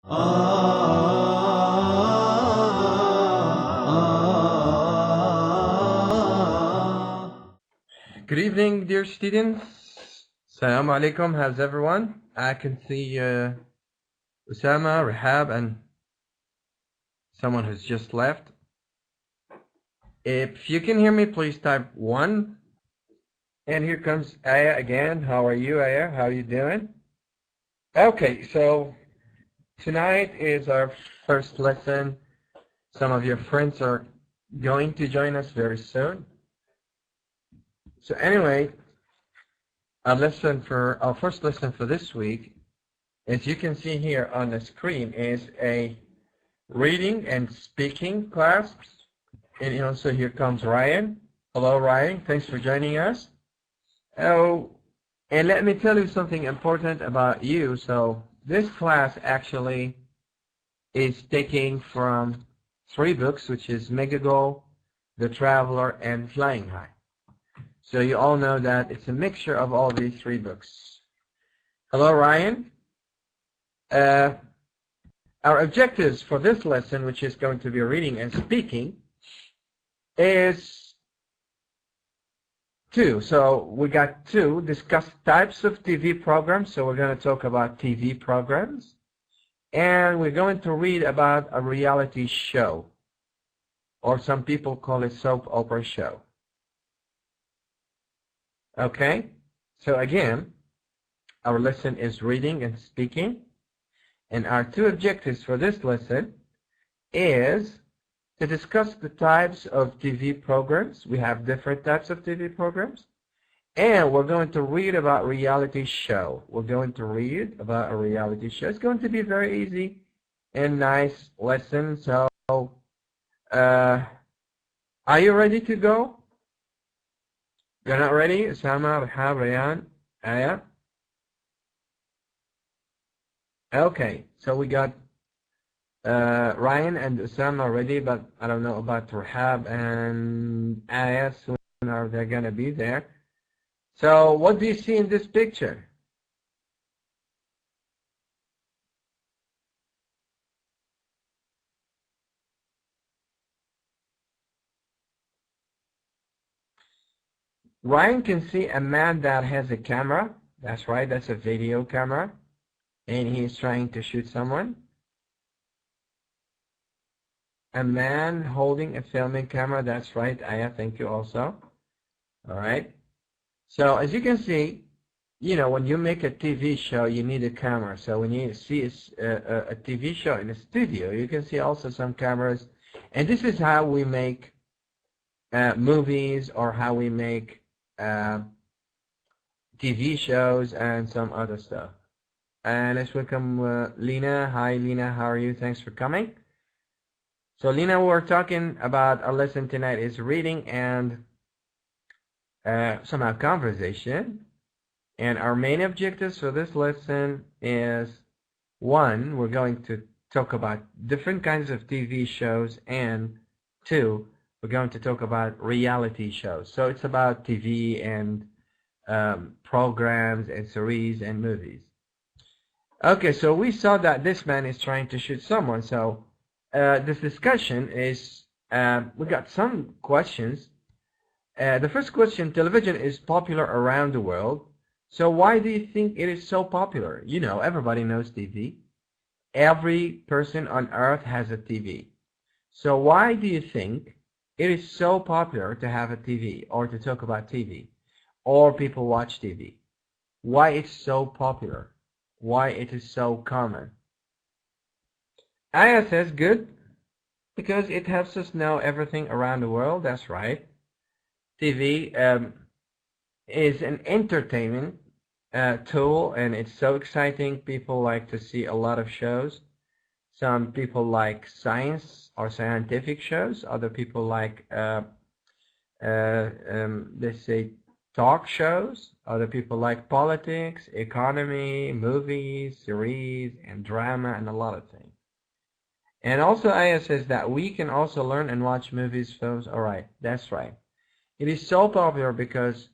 Good evening, dear students. Assalamu alaikum. How's everyone? I can see Usama, Rahab, and someone who's just left. If you can hear me, please type 1. And here comes Aya again. How are you, Aya? How are you doing? Okay, so tonight is our first lesson. Some of your friends are going to join us very soon. So anyway, our first lesson for this week, as you can see here on the screen, is a reading and speaking class. And also here comes Ryan. Hello, Ryan. Thanks for joining us. Oh, and let me tell you something important about you. So this class actually is taking from 3 books, which is Megago, The Traveler, and Flying High. So you all know that it's a mixture of all these 3 books. Hello, Ryan. Our objectives for this lesson, which is going to be reading and speaking, is 2. So we got 2, discuss types of TV programs. So we're going to talk about TV programs. And we're going to read about a reality show, or some people call it soap opera show. Okay, so again, our lesson is reading and speaking. And our 2 objectives for this lesson is to discuss the types of TV programs. We have different types of TV programs. And we're going to read about reality show. We're going to read about a reality show. It's going to be a very easy and nice lesson. So, are you ready to go? You're not ready? Usama, Rahab, Rayan, Aya? Okay, so we got Ryan and Usama ready, but I don't know about Rahab and Aya. Soon are they going to be there? So what do you see in this picture? Ryan can see a man that has a camera. That's right, that's a video camera. And he's trying to shoot someone. A man holding a filming camera. That's right, Aya, thank you also. All right. So as you can see, when you make a TV show, you need a camera. So when you see a TV show in a studio, you can see also some cameras. And this is how we make movies, or how we make TV shows and some other stuff. And let's welcome Lena. Hi, Lena. How are you? Thanks for coming. So, Lena, we're talking about our lesson tonight is reading and somehow conversation. And our main objectives for this lesson is 1, we're going to talk about different kinds of TV shows, and 2, we're going to talk about reality shows. So it's about TV and programs and series and movies. Okay, so we saw that this man is trying to shoot someone. So this discussion is, we got some questions. The first question, television is popular around the world. So why do you think it is so popular? Everybody knows TV. Every person on earth has a TV. So why do you think it is so popular to have a TV, or to talk about TV, or people watch TV? Why it's so popular? Why it is so common? Aya says good, because it helps us know everything around the world. That's right. TV is an entertainment tool, and it's so exciting. People like to see a lot of shows. Some people like science or scientific shows. Other people like, let's say, talk shows. Other people like politics, economy, movies, series, and drama, and a lot of things. And also, Aya says that we can also learn and watch movies, films. All right, that's right. It is so popular because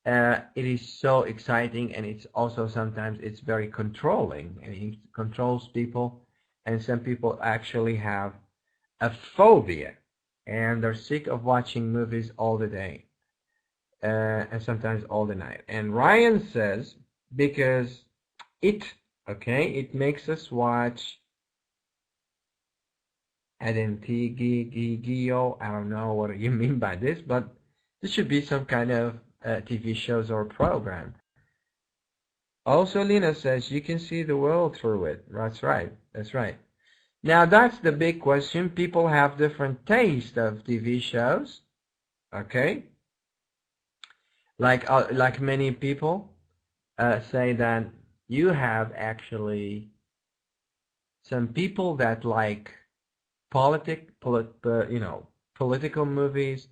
it is so exciting, and it's also sometimes it's very controlling, and it controls people and some people actually have a phobia, and they're sick of watching movies all the day, and sometimes all the night. And Ryan says because it makes us watch Adentigi, I don't know what you mean by this, but this should be some kind of TV shows or program. Also, Lena says you can see the world through it. That's right. That's right. Now, that's the big question. People have different taste of TV shows. Okay? Like many people say that you have actually some people that like political movies.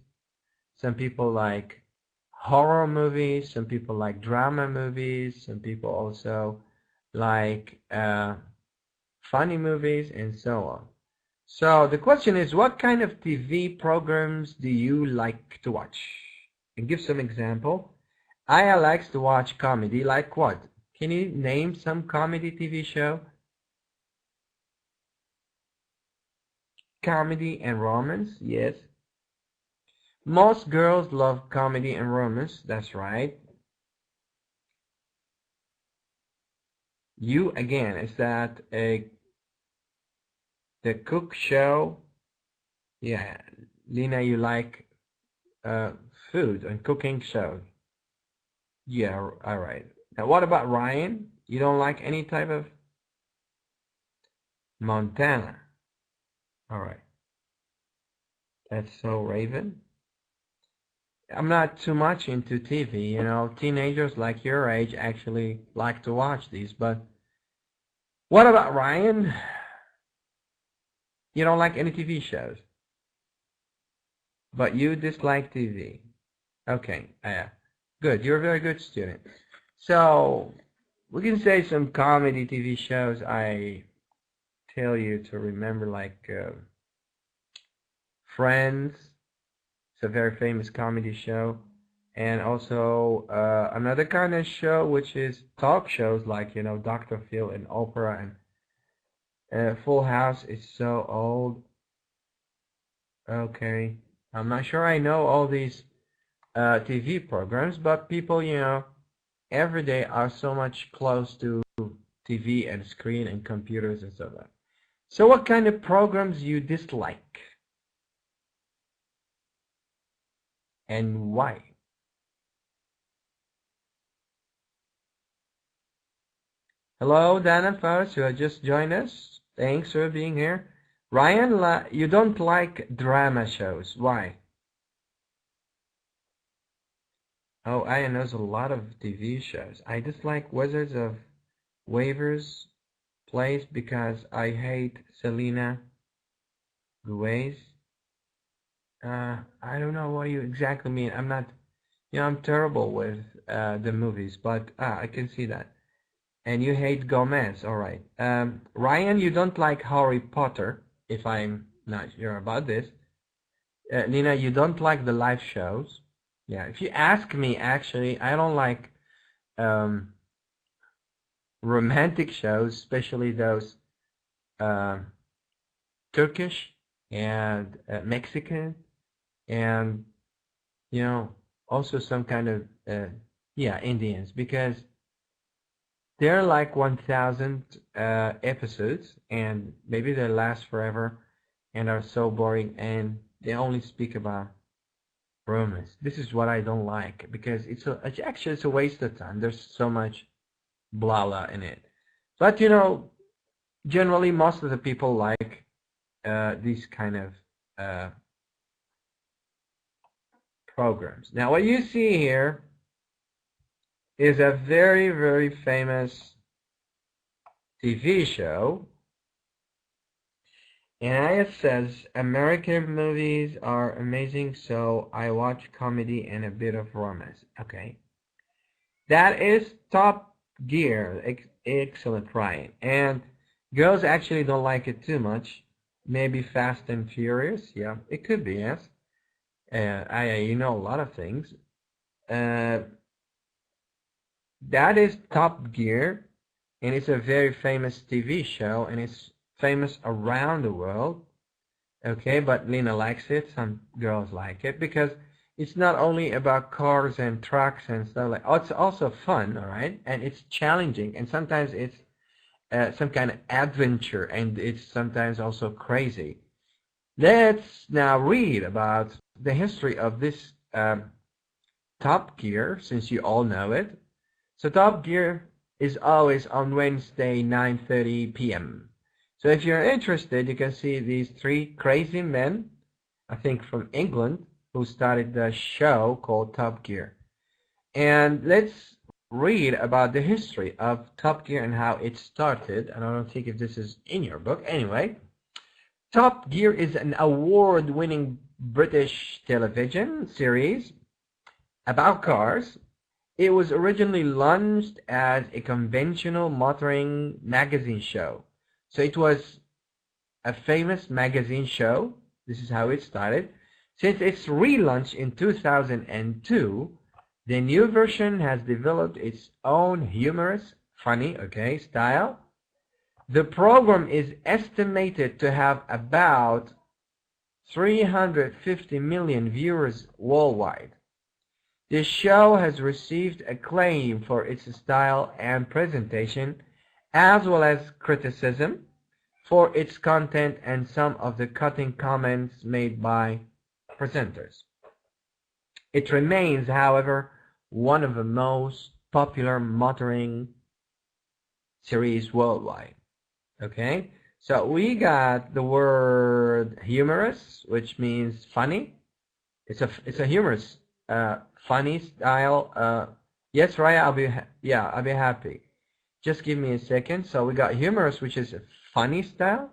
Some people like horror movies. Some people like drama movies. Some people also like funny movies, and so on. So the question is, what kind of TV programs do you like to watch? And give some example. Aya likes to watch comedy. Like what? Can you name some comedy TV show? Comedy and romance, yes. Most girls love comedy and romance, that's right. You, again, is that the cook show? Yeah, Lena, you like food and cooking shows. Yeah, all right. Now, what about Ryan? You don't like any type of Montana? All right. That's so Raven. I'm not too much into TV, you know. Teenagers like your age actually like to watch these, but what about Ryan? You don't like any TV shows, but you dislike TV. Okay, good. You're a very good student. So we can say some comedy TV shows I tell you to remember, like Friends. It's a very famous comedy show. And also another kind of show, which is talk shows like, you know, Dr. Phil and Oprah, and Full House is so old. Okay. I'm not sure I know all these TV programs, but people, you know, every day are so much close to TV and screen and computers and so on. So what kind of programs you dislike? And why? Hello, Dana Faust, who had just joined us. Thanks for being here. Ryan, you don't like drama shows. Why? Oh, Ian knows a lot of TV shows. I dislike Wizards of Waver's Place because I hate Selena Gomez. I don't know what you exactly mean. I'm not, you know, I'm terrible with the movies, but I can see that. And you hate Gomez, all right. Ryan, you don't like Harry Potter, if I'm not sure about this. Nina, you don't like the live shows. Yeah, if you ask me, actually, I don't like romantic shows, especially those Turkish and Mexican, and you know, also some kind of Indians, because they're like 1,000 episodes, and maybe they last forever and are so boring, and they only speak about romance. This is what I don't like, because actually it's a waste of time. There's so much blah blah in it. But you know, generally most of the people like these kind of programs. Now what you see here is a very, very famous TV show, and it says American movies are amazing, so I watch comedy and a bit of romance. Okay, that is Top Gear. Excellent, Ryan. And girls actually don't like it too much. Maybe Fast and Furious. Yeah, it could be, yes. You know a lot of things. That is Top Gear, and it's a very famous TV show, and it's famous around the world. Okay, but Lena likes it. Some girls like it because it's not only about cars and trucks and stuff like. Oh, it's also fun, all right, and it's challenging, and sometimes it's some kind of adventure, and it's sometimes also crazy. Let's now read about the history of this Top Gear, since you all know it. So Top Gear is always on Wednesday, 9:30 p.m. So if you're interested, you can see these three crazy men, I think from England, who started the show called Top Gear. And let's read about the history of Top Gear and how it started. And I don't think if this is in your book. Anyway, Top Gear is an award-winning British television series about cars. It was originally launched as a conventional motoring magazine show. So it was a famous magazine show. This is how it started. Since its relaunch in 2002, the new version has developed its own humorous, funny, style. The program is estimated to have about 350 million viewers worldwide. The show has received acclaim for its style and presentation, as well as criticism for its content and some of the cutting comments made by presenters. It remains, however, one of the most popular motoring series worldwide. Okay, so we got the word humorous, which means funny. It's a humorous, funny style. Yes, Raya, I'll be happy. Just give me a second. So we got humorous, which is a funny style.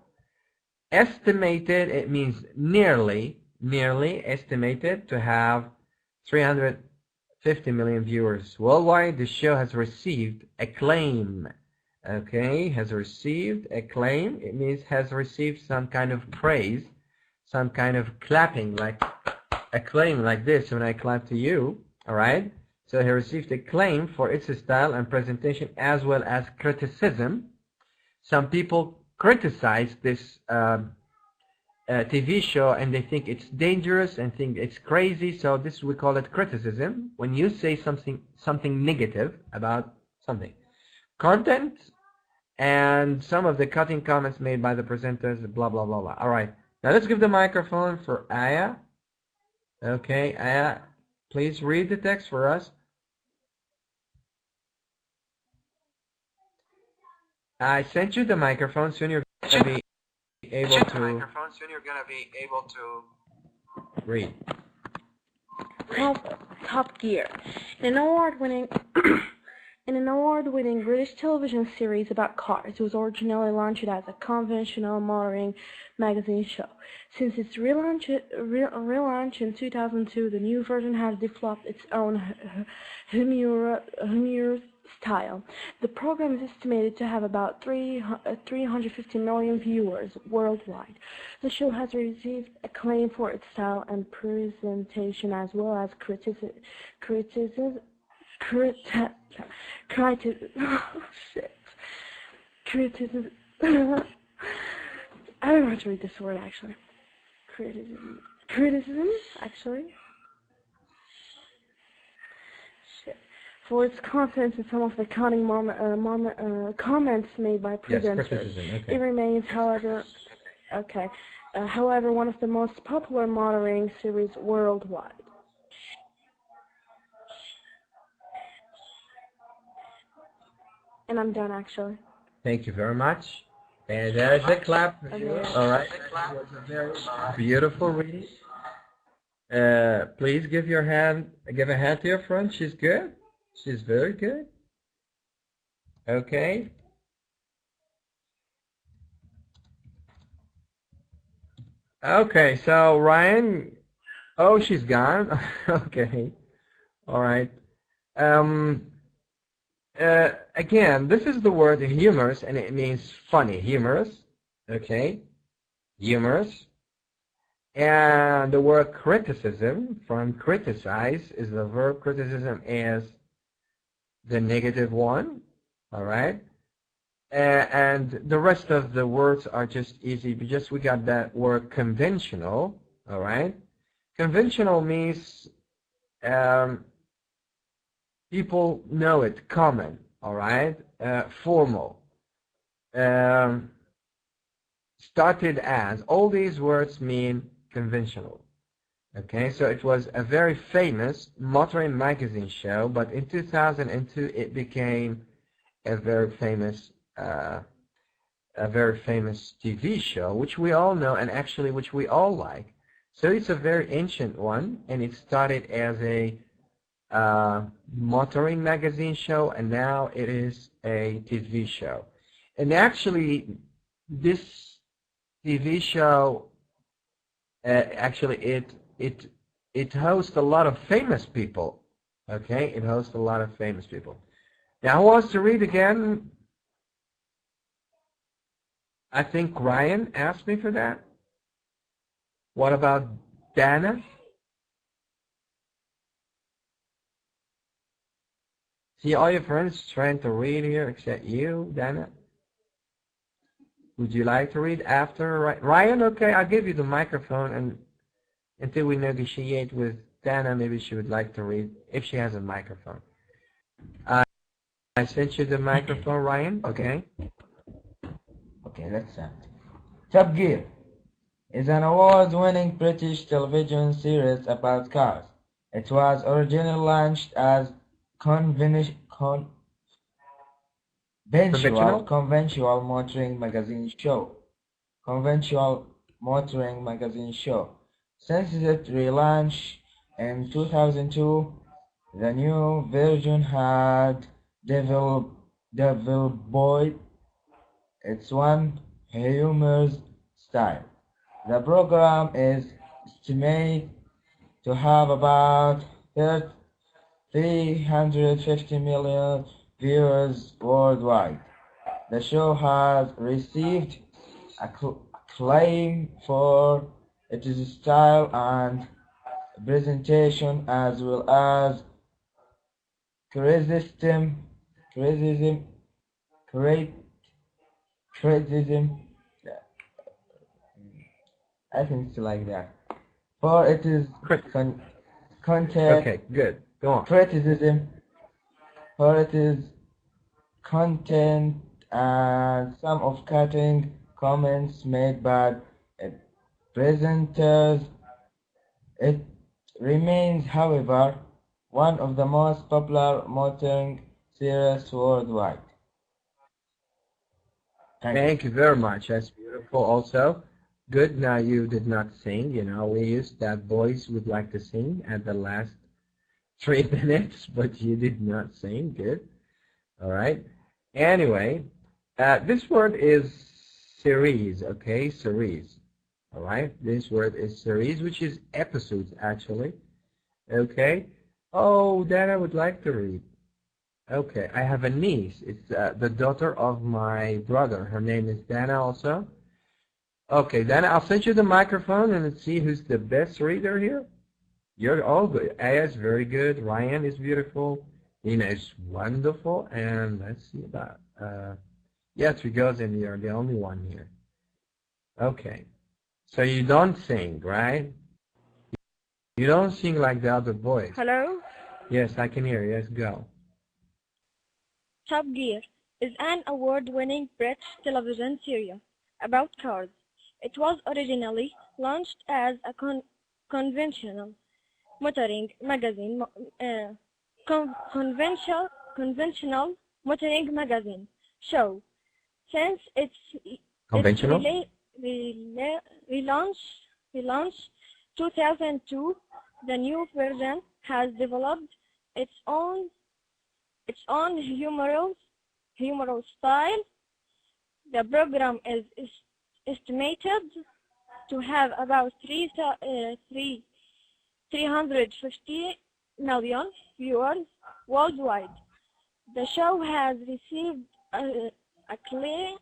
Estimated, it means nearly estimated to have 350 million viewers worldwide. The show has received acclaim. Okay, has received acclaim. It means has received some kind of praise, some kind of clapping, like acclaim, like this when I clap to you. All right. So he received acclaim for its style and presentation, as well as criticism. Some people criticize this TV show, and they think it's dangerous and think it's crazy. So this, we call it criticism. When you say something negative about something, content, and some of the cutting comments made by the presenters, blah blah blah blah. All right. Now let's give the microphone for Aya. Okay, Aya, please read the text for us. I sent you the microphone. Soon you're going to be able to read. Top Gear, an award-winning British television series about cars. It was originally launched as a conventional motoring magazine show. Since its relaunch in 2002, the new version has developed its own humorous style. The program is estimated to have about 350 million viewers worldwide. The show has received acclaim for its style and presentation, as well as criticism. I don't know how to read this word, actually. Criticism, actually. For its contents and some of the cutting comments made by presenters. Yes, okay. It remains, however, one of the most popular motoring series worldwide. And I'm done, actually. Thank you very much. And there's a clap. All right. That was a very beautiful reading. Please give a hand to your friend. She's good. She's very good. Okay. Okay, so Ryan, oh, she's gone. Okay. All right. Again, this is the word humorous, and it means funny. Humorous. Okay. Humorous. And the word criticism, from criticize, is the verb. Criticism is the negative one. All right. And the rest of the words are just easy because we got that word conventional, all right? Conventional means people know it, common, all right? Formal. Started as, all these words mean conventional. Okay, so it was a very famous motoring magazine show, but in 2002 it became a very famous TV show, which we all know and actually which we all like. So it's a very ancient one, and it started as a motoring magazine show, and now it is a TV show. And actually, this TV show, actually, it hosts a lot of famous people. Okay, it hosts a lot of famous people. Now, who wants to read again? I think Ryan asked me for that. What about Dana? See all your friends trying to read here except you, Dana? Would you like to read after Ryan? Okay, I'll give you the microphone, and until we negotiate with Dana, maybe she would like to read if she has a microphone. I sent you the microphone, Ryan. Okay. Okay, let's start. Top Gear is an award-winning British television series about cars. It was originally launched as conventional motoring magazine show. Since its relaunch in 2002, the new version had developed its own humor style. The program is estimated to have about 350 million viewers worldwide. The show has received acclaim for its style and presentation, as well as criticism, I think it's like that. For it is content. Okay, good. Go on. Criticism. For it is content and some of cutting comments made by presenters. It remains, however, one of the most popular motoring series worldwide. Thank you very much. That's beautiful also. Good. Now you did not sing. You know, we used that boys would like to sing at the last 3 minutes, but you did not sing. Good. All right. Anyway, this word is series. Okay, series. All right. This word is series, which is episodes actually. Okay. Oh, that I would like to read. Okay, I have a niece. It's the daughter of my brother. Her name is Dana also. Okay, Dana, I'll send you the microphone and let's see who's the best reader here. You're all good. Aya is very good. Ryan is beautiful. Nina is wonderful. And let's see about, yes, we goes and you're the only one here. Okay, so you don't sing, right? You don't sing like the other boys. Hello? Yes, I can hear you. Yes, go. Top Gear is an award-winning British television series about cars. It was originally launched as a conventional motoring magazine, conventional motoring magazine show. Since its Conventional? relaunch 2002, the new version has developed its own humorous style. The program is estimated to have about 350 million viewers worldwide. The show has received acclaim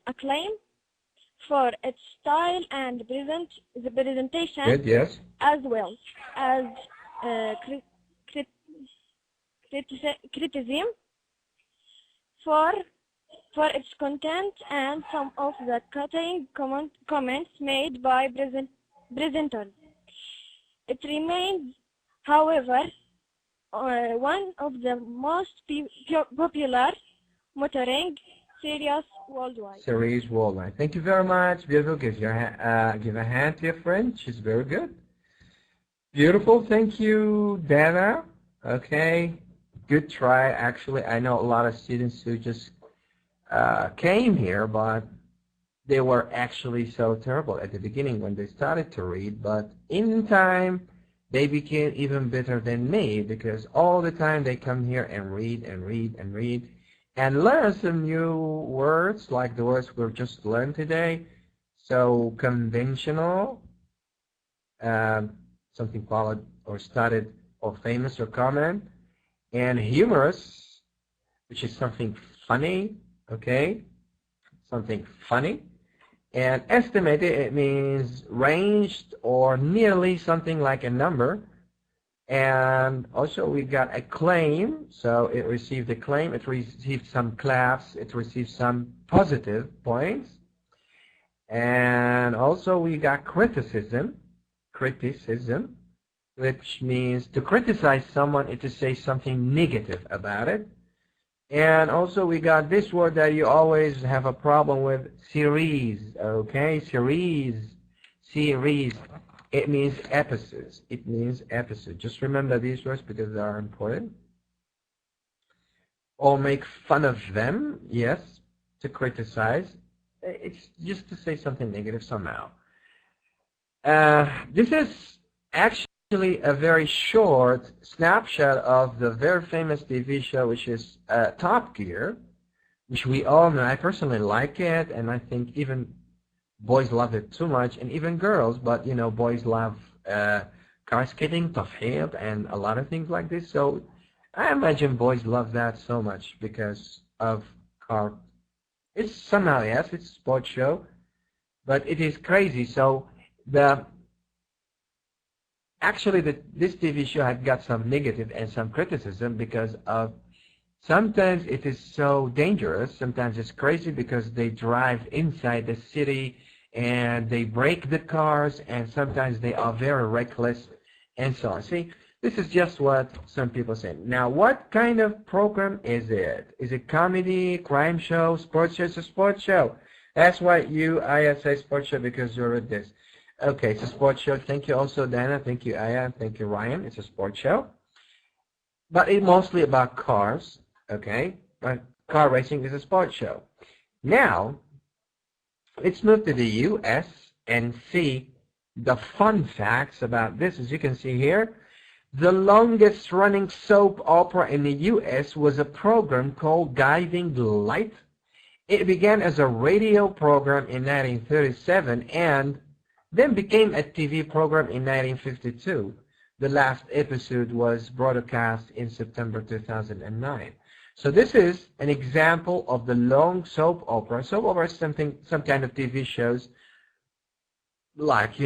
for its style and the presentation, Good, yes. as well as criticism. For for its content and some of the cutting comments made by presenters. It remains, however, one of the most popular motoring series worldwide. Thank you very much. Beautiful. Give a hand to your friend. She's very good. Beautiful. Thank you, Dana. Okay. Good try. Actually, I know a lot of students who just came here, but they were actually so terrible at the beginning when they started to read, but in time they became even better than me, because all the time they come here and read and read and read and learn some new words, like the words we've just learned today. So conventional, something followed or started or famous or common, and humorous, which is something funny, okay, something funny. And estimated, it means ranged or nearly something like a number. And also we got acclaim, so it received acclaim, it received some claps, it received some positive points. And also we got criticism, which means to criticize someone is to say something negative about it. And also we got this word that you always have a problem with, series, okay? Series. It means episodes. Just remember these words because they are important. Or make fun of them, yes, to criticize. It's just to say something negative somehow. This is actually a very short snapshot of the very famous TV show, which is Top Gear, which we all know. I personally like it, and I think even boys love it too much, and even girls, but you know, boys love car skating, tafhid, and a lot of things like this. So I imagine boys love that so much because of car. It's somehow, yes, it's a sports show, but it is crazy. So actually, this TV show had got some negative and some criticism because of sometimes it is so dangerous. Sometimes it's crazy because they drive inside the city and they break the cars, and sometimes they are very reckless and so on. See, this is just what some people say. Now, what kind of program is it? Is it comedy, crime show, sports show? It's a sports show. That's why I say sports show, because you read this. Okay, it's a sports show. Thank you also, Dana. Thank you, Aya. Thank you, Ryan. It's a sports show. But it's mostly about cars, okay? But car racing is a sports show. Now, let's move to the U.S. and see the fun facts about this. As you can see here, the longest running soap opera in the U.S. was a program called Guiding Light. It began as a radio program in 1937 and then became a TV program in 1952. The last episode was broadcast in September 2009. So this is an example of the long soap opera. Soap opera is some kind of TV shows, like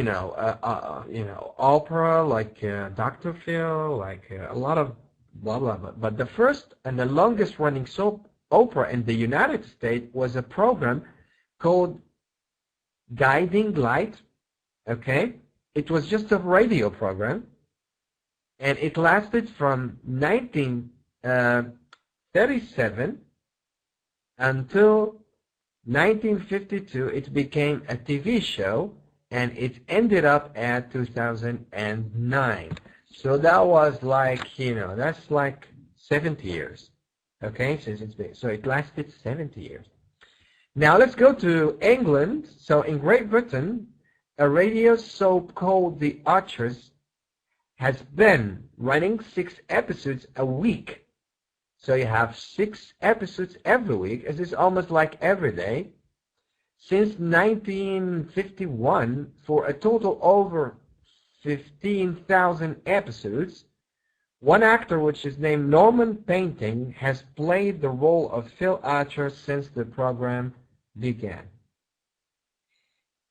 opera, like Dr. Phil, like a lot of blah blah blah. But the first and the longest running soap opera in the United States was a program called Guiding Light. Okay, it was just a radio program, and it lasted from 1937 until 1952. It became a TV show, and it ended up at 2009. So that was like, that's like 70 years. Okay, so it lasted 70 years. Now let's go to England. So in Great Britain, a radio soap called The Archers has been running 6 episodes a week. So you have 6 episodes every week. It is almost like every day. Since 1951, for a total over 15,000 episodes, one actor, which is named Norman Painting, has played the role of Phil Archer since the program began.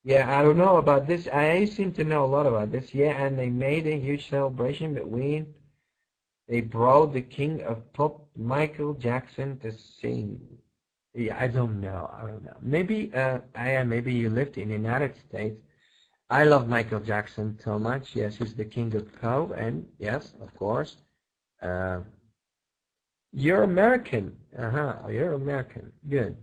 Yeah, I don't know about this. I seem to know a lot about this. Yeah, and they made a huge celebration between. They brought the king of pop, Michael Jackson, to sing. Yeah, I don't know. I don't know. Maybe, maybe you lived in the United States. I love Michael Jackson so much. Yes, he's the king of pop, and yes, of course. Uh, you're American. Uh-huh. You're American. Good.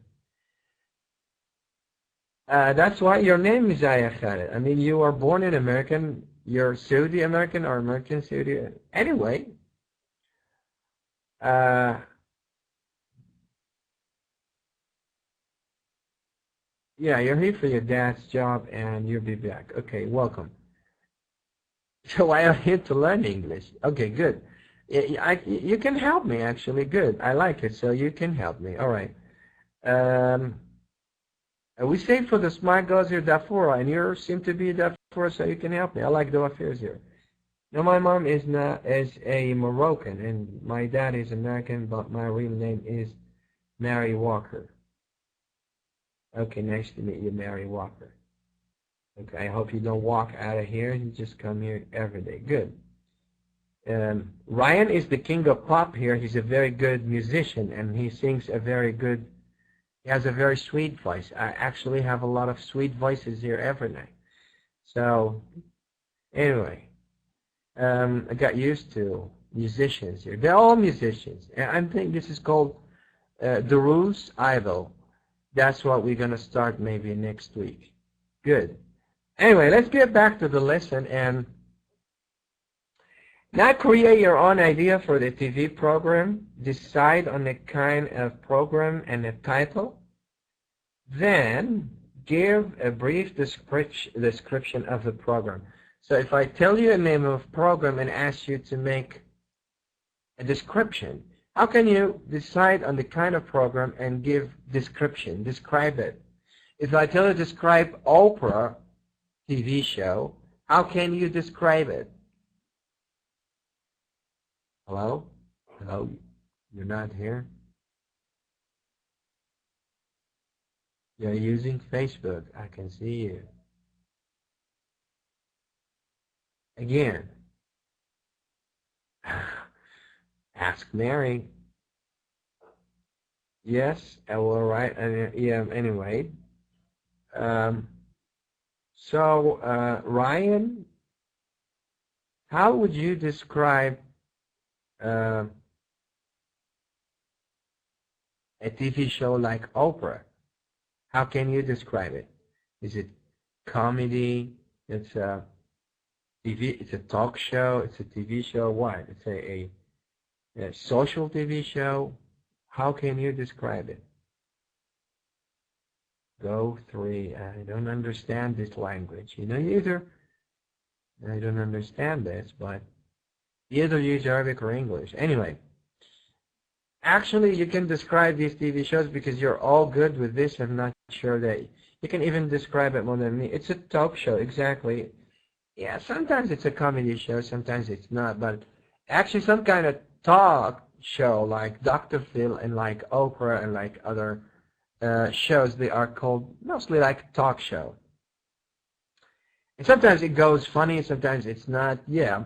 That's why your name is Aya Khaled. I mean, you are born in American. You're Saudi American or American Saudi. Anyway, uh, yeah, you're here for your dad's job, and you'll be back. Okay, welcome. So I am here to learn English. Okay, good. You can help me actually. Good. I like it. So you can help me. All right. Um, we say for the smart girls here, Dafura, and you seem to be Dafura, so you can help me. I like the affairs here. Now, my mom is a Moroccan, and my dad is American, but my real name is Mary Walker. Okay, nice to meet you, Mary Walker. Okay, I hope you don't walk out of here. You just come here every day. Good. Ryan is the king of pop here. He's a very good musician, and he sings a very good. He has a very sweet voice. I actually have a lot of sweet voices here every night. So anyway, I got used to musicians here. They're all musicians, and I think this is called Darus Idol. That's what we're gonna start maybe next week. Good. Anyway, let's get back to the lesson and now create your own idea for the TV program. Decide on the kind of program and the title. Then give a brief description of the program. So if I tell you a name of program and ask you to make a description, how can you decide on the kind of program and give description, describe it? If I tell you describe Oprah TV show, how can you describe it? Hello? Hello? You're not here? You're using Facebook. I can see you. Again. Ask Mary. Yes, I will write. Yeah, anyway. Ryan, how would you describe a TV show like Oprah? How can you describe it? Is it comedy? It's a TV. It's a talk show. It's a TV show. What? It's a social TV show. How can you describe it? Go 3. I don't understand this language. You know, either I don't understand this, but either use Arabic or English. Anyway, actually, you can describe these TV shows because you're all good with this. I'm not sure that you can even describe it more than me. It's a talk show, exactly. Yeah, sometimes it's a comedy show, sometimes it's not, but actually some kind of talk show like Dr. Phil and like Oprah and like other shows, they are called mostly like talk show. And sometimes it goes funny, sometimes it's not. Yeah.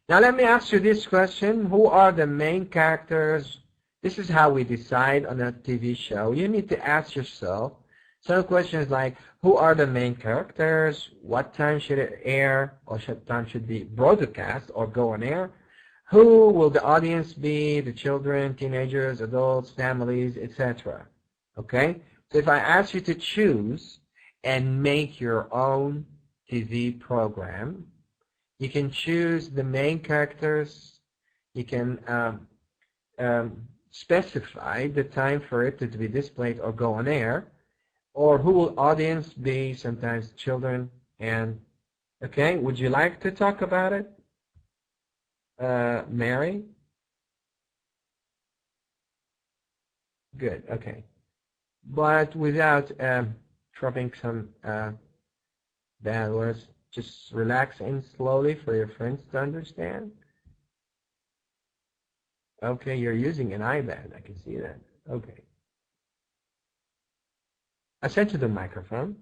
Now let me ask you this question. Who are the main characters? This is how we decide on a TV show. You need to ask yourself some questions like, who are the main characters? What time should it air? Or what time should be broadcast or go on air? Who will the audience be? The children, teenagers, adults, families, etc. Okay? So if I ask you to choose and make your own TV program, you can choose the main characters. You can specify the time for it to be displayed or go on air, or who will audience be, sometimes children. And okay, would you like to talk about it, Mary? Good, okay. But without dropping some bad words, just relax in slowly for your friends to understand. Okay, you're using an iPad. I can see that. Okay. I sent you the microphone.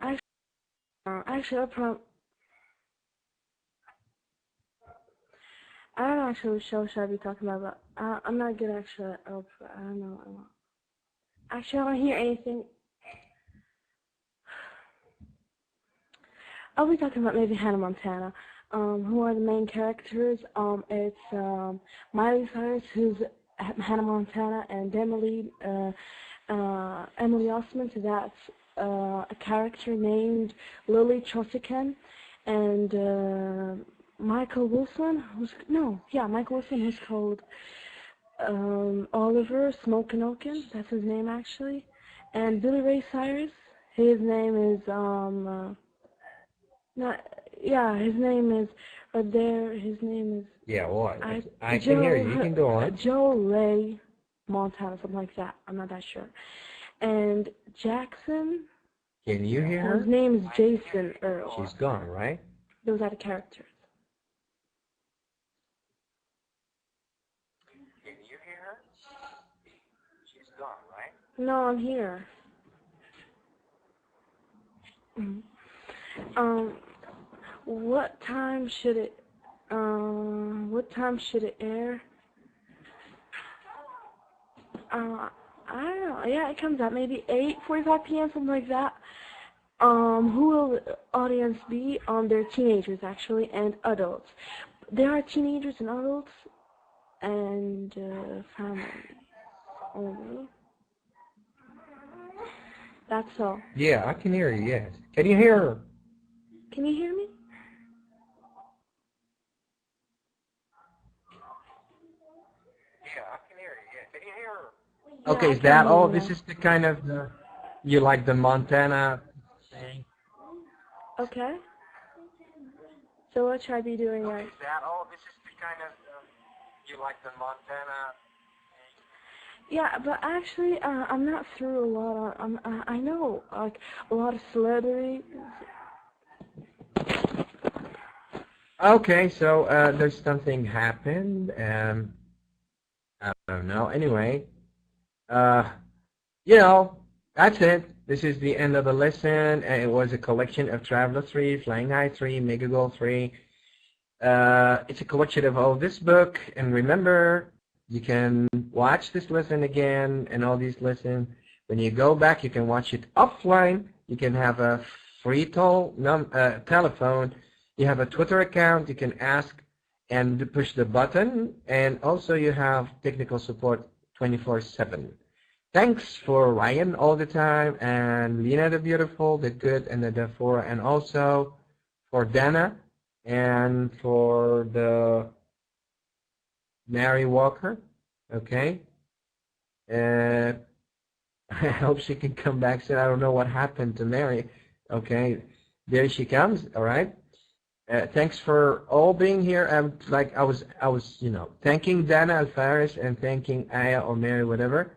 Actually, I don't know actually what show should I be talking about, but I'm not good actually. I don't know. Actually, I don't hear anything. I'll be talking about maybe Hannah Montana. Who are the main characters? It's Miley Cyrus, who's Hannah Montana, and Emily Osment, that's a character named Lily Trosican, and Michael Wilson, Michael Wilson, who's called Oliver Smokenoken, that's his name actually, and Billy Ray Cyrus, his name is his name is right there. His name is what? I can hear you. You can go on. Joe Ray Montana, something like that. I'm not that sure. And Jackson. Can you hear her? His name is Jason Earl. She's gone, right? Those are the characters. Can you hear her? She's gone, right? No, I'm here. What time should it air? I don't know. Yeah, it comes out maybe 8:45 p.m. something like that. Who will the audience be? They're teenagers actually and adults. There are teenagers and adults and family only. That's all. Yeah, I can hear you. Yes. Can you hear her? Can you hear me? Yeah, I can hear you. Yeah. Can you hear her? Yeah, Okay, is that all? This is the kind of you like the Montana thing? Okay. So what should I be doing Okay, right? is that all? This is the kind of you like the Montana thing? Yeah, but actually, I'm not through a lot of. I know like a lot of celebrities. Okay, so there's something happened. I don't know. Anyway, that's it. This is the end of the lesson. It was a collection of Traveler 3, Flying High 3, Mega Goal 3. It's a collection of all this book. And remember, you can watch this lesson again and all these lessons. When you go back, you can watch it offline. You can have a free telephone. You have a Twitter account. You can ask and push the button. And also you have technical support 24/7. Thanks for Ryan all the time, and Lena the Beautiful, the Good, and the Dephora, and also for Dana, and for the Mary Walker, okay? I hope she can come back soon. I don't know what happened to Mary, okay? There she comes, all right? Thanks for all being here. I was, thanking Dana Alfaris and thanking Aya or Mary, whatever.